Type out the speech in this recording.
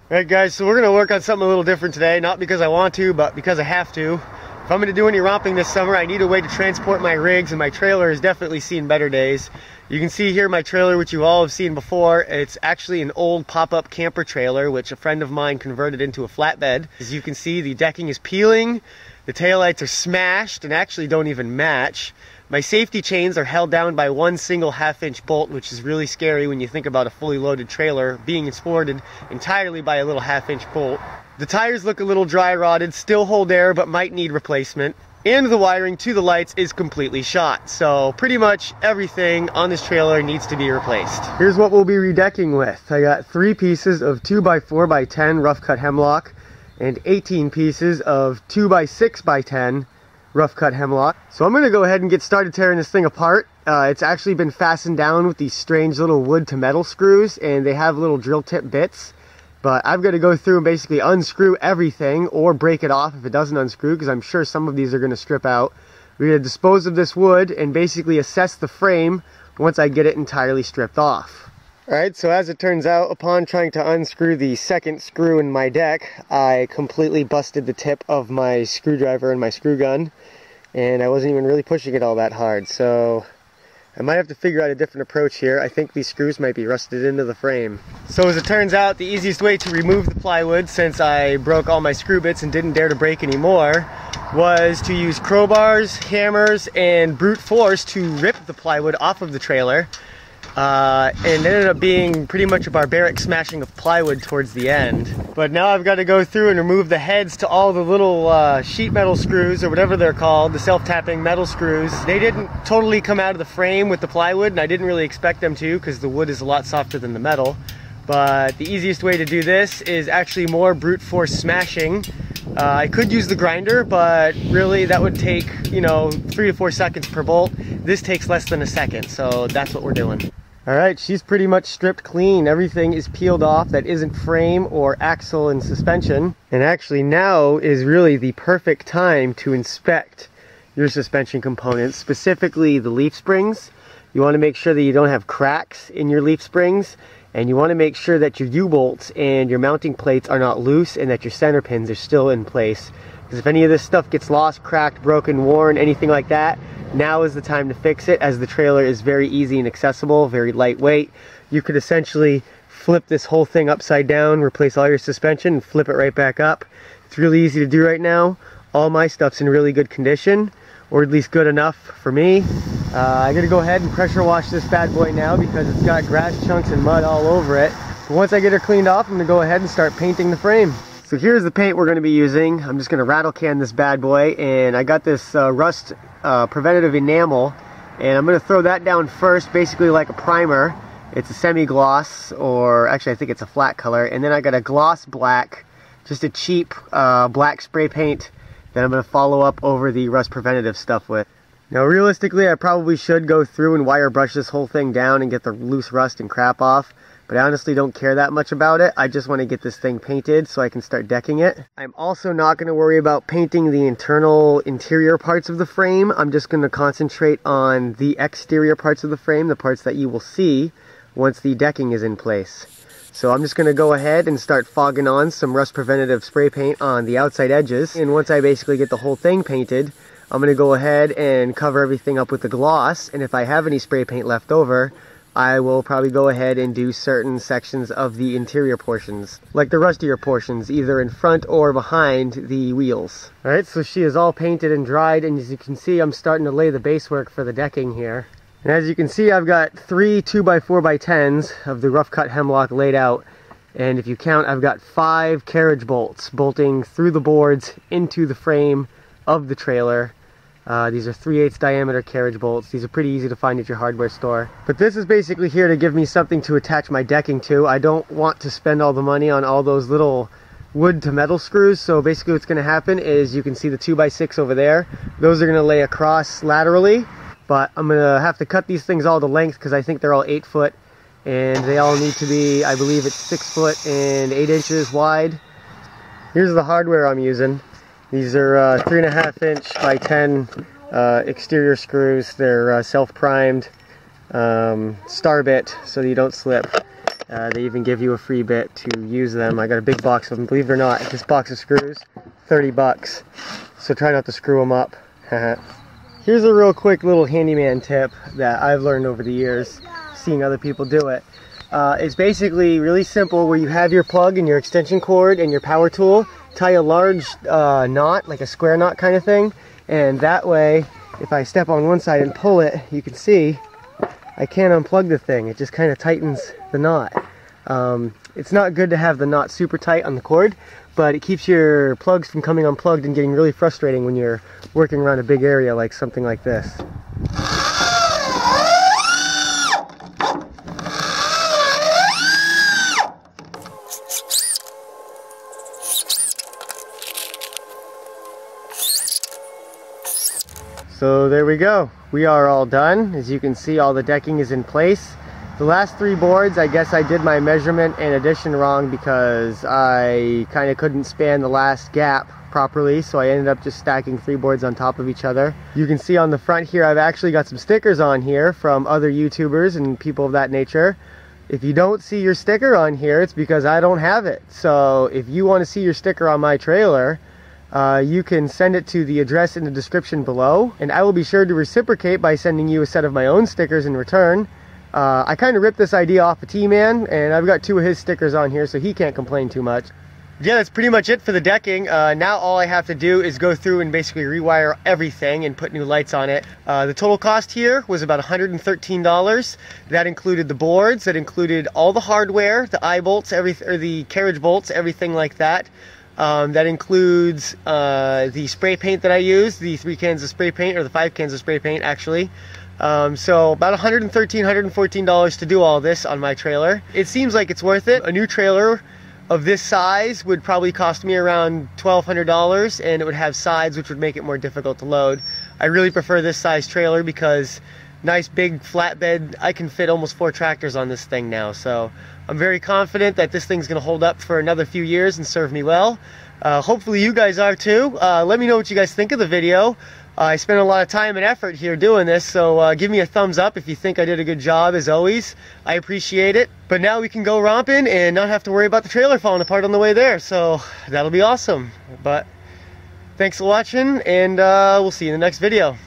Alright guys, so we're going to work on something a little different today, not because I want to, but because I have to. If I'm going to do any romping this summer, I need a way to transport my rigs, and my trailer has definitely seen better days. You can see here my trailer, which you all have seen before. It's actually an old pop-up camper trailer, which a friend of mine converted into a flatbed. As you can see, the decking is peeling, the taillights are smashed and actually don't even match. My safety chains are held down by one single 1/2-inch bolt, which is really scary when you think about a fully loaded trailer being supported entirely by a little 1/2-inch bolt. The tires look a little dry rotted, still hold air, but might need replacement. And the wiring to the lights is completely shot. So pretty much everything on this trailer needs to be replaced. Here's what we'll be redecking with. I got 3 pieces of 2x4x10 rough cut hemlock and 18 pieces of 2x6x10 rough cut hemlock. So I'm going to go ahead and get started tearing this thing apart. It's actually been fastened down with these strange little wood to metal screws, and they have little drill tip bits. But I've got to go through and basically unscrew everything or break it off if it doesn't unscrew, because I'm sure some of these are going to strip out. We're going to dispose of this wood and basically assess the frame once I get it entirely stripped off. Alright, so as it turns out, upon trying to unscrew the second screw in my deck, I completely busted the tip of my screwdriver and my screw gun, and I wasn't even really pushing it all that hard, so I might have to figure out a different approach here. I think these screws might be rusted into the frame. So as it turns out, the easiest way to remove the plywood, since I broke all my screw bits and didn't dare to break any more, was to use crowbars, hammers, and brute force to rip the plywood off of the trailer. And it ended up being pretty much a barbaric smashing of plywood towards the end. But now I've got to go through and remove the heads to all the little sheet metal screws, or whatever they're called, the self-tapping metal screws. They didn't totally come out of the frame with the plywood, and I didn't really expect them to, because the wood is a lot softer than the metal. But the easiest way to do this is actually more brute force smashing. I could use the grinder, but really that would take, 3 to 4 seconds per bolt. This takes less than a second, so that's what we're doing. Alright, she's pretty much stripped clean. Everything is peeled off that isn't frame or axle and suspension. And actually now is really the perfect time to inspect your suspension components, specifically the leaf springs. You want to make sure that you don't have cracks in your leaf springs, and you want to make sure that your U-bolts and your mounting plates are not loose and that your center pins are still in place. Because if any of this stuff gets lost, cracked, broken, worn, anything like that, now is the time to fix it, as the trailer is very easy and accessible, very lightweight. You could essentially flip this whole thing upside down, replace all your suspension, and flip it right back up. It's really easy to do right now. All my stuff's in really good condition, or at least good enough for me. I'm going to go ahead and pressure wash this bad boy now because it's got grass chunks and mud all over it. But once I get her cleaned off, I'm going to go ahead and start painting the frame. So here's the paint we're going to be using. I'm just going to rattle can this bad boy, and I got this rust preventative enamel, and I'm going to throw that down first, basically like a primer. It's a semi-gloss, or actually I think it's a flat color, and then I got a gloss black, just a cheap black spray paint that I'm going to follow up over the rust preventative stuff with. Now realistically, I probably should go through and wire brush this whole thing down and get the loose rust and crap off, but I honestly don't care that much about it. I just want to get this thing painted so I can start decking it. I'm also not going to worry about painting the interior parts of the frame. I'm just going to concentrate on the exterior parts of the frame, the parts that you will see once the decking is in place. So I'm just going to go ahead and start fogging on some rust preventative spray paint on the outside edges. And once I basically get the whole thing painted, I'm going to go ahead and cover everything up with the gloss. And if I have any spray paint left over, I will probably go ahead and do certain sections of the interior portions, like the rustier portions, either in front or behind the wheels. Alright, so she is all painted and dried, and as you can see, I'm starting to lay the base work for the decking here. And as you can see, I've got 3 2x4x10s of the rough cut hemlock laid out, and if you count, I've got 5 carriage bolts bolting through the boards into the frame of the trailer. These are 3/8 diameter carriage bolts. These are pretty easy to find at your hardware store. But this is basically here to give me something to attach my decking to. I don't want to spend all the money on all those little wood to metal screws, so basically what's going to happen is you can see the 2x6 over there. Those are going to lay across laterally, but I'm going to have to cut these things all to length because I think they're all 8 foot, and they all need to be, I believe it's 6 foot and 8 inches wide. Here's the hardware I'm using. These are 3.5-inch by 10 exterior screws. They're self-primed, star bit so that you don't slip. They even give you a free bit to use them. I got a big box of them. Believe it or not, this box of screws, 30 bucks. So try not to screw them up. Here's a real quick little handyman tip that I've learned over the years, seeing other people do it. It's basically really simple, where you have your plug and your extension cord and your power tool. Tie a large knot, like a square knot kind of thing, and that way, if I step on one side and pull it, you can see I can't unplug the thing. It just kind of tightens the knot. It's not good to have the knot super tight on the cord, but it keeps your plugs from coming unplugged and getting really frustrating when you're working around a big area like something like this. So there we go. We are all done. As you can see, all the decking is in place. The last 3 boards, I guess I did my measurement and addition wrong because I kind of couldn't span the last gap properly, so I ended up just stacking 3 boards on top of each other. You can see on the front here, I've actually got some stickers on here from other YouTubers and people of that nature. If you don't see your sticker on here, it's because I don't have it. So if you want to see your sticker on my trailer, you can send it to the address in the description below, and I will be sure to reciprocate by sending you a set of my own stickers in return. I kind of ripped this idea off of T-Man, and I've got 2 of his stickers on here, so he can't complain too much. Yeah, that's pretty much it for the decking. Now all I have to do is go through and basically rewire everything and put new lights on it. The total cost here was about $113. That included the boards, that included all the hardware, the eye bolts, or the carriage bolts, everything like that. That includes the spray paint that I used, the 3 cans of spray paint, or the 5 cans of spray paint actually. So about $113, $114 to do all this on my trailer. It seems like it's worth it. A new trailer of this size would probably cost me around $1,200, and it would have sides which would make it more difficult to load. I really prefer this size trailer because nice big flatbed, I can fit almost 4 tractors on this thing now, so I'm very confident that this thing's going to hold up for another few years and serve me well. Hopefully you guys are too. Let me know what you guys think of the video. I spent a lot of time and effort here doing this, so give me a thumbs up if you think I did a good job, as always. I appreciate it. But now we can go romping and not have to worry about the trailer falling apart on the way there, so that'll be awesome. But thanks for watching, and we'll see you in the next video.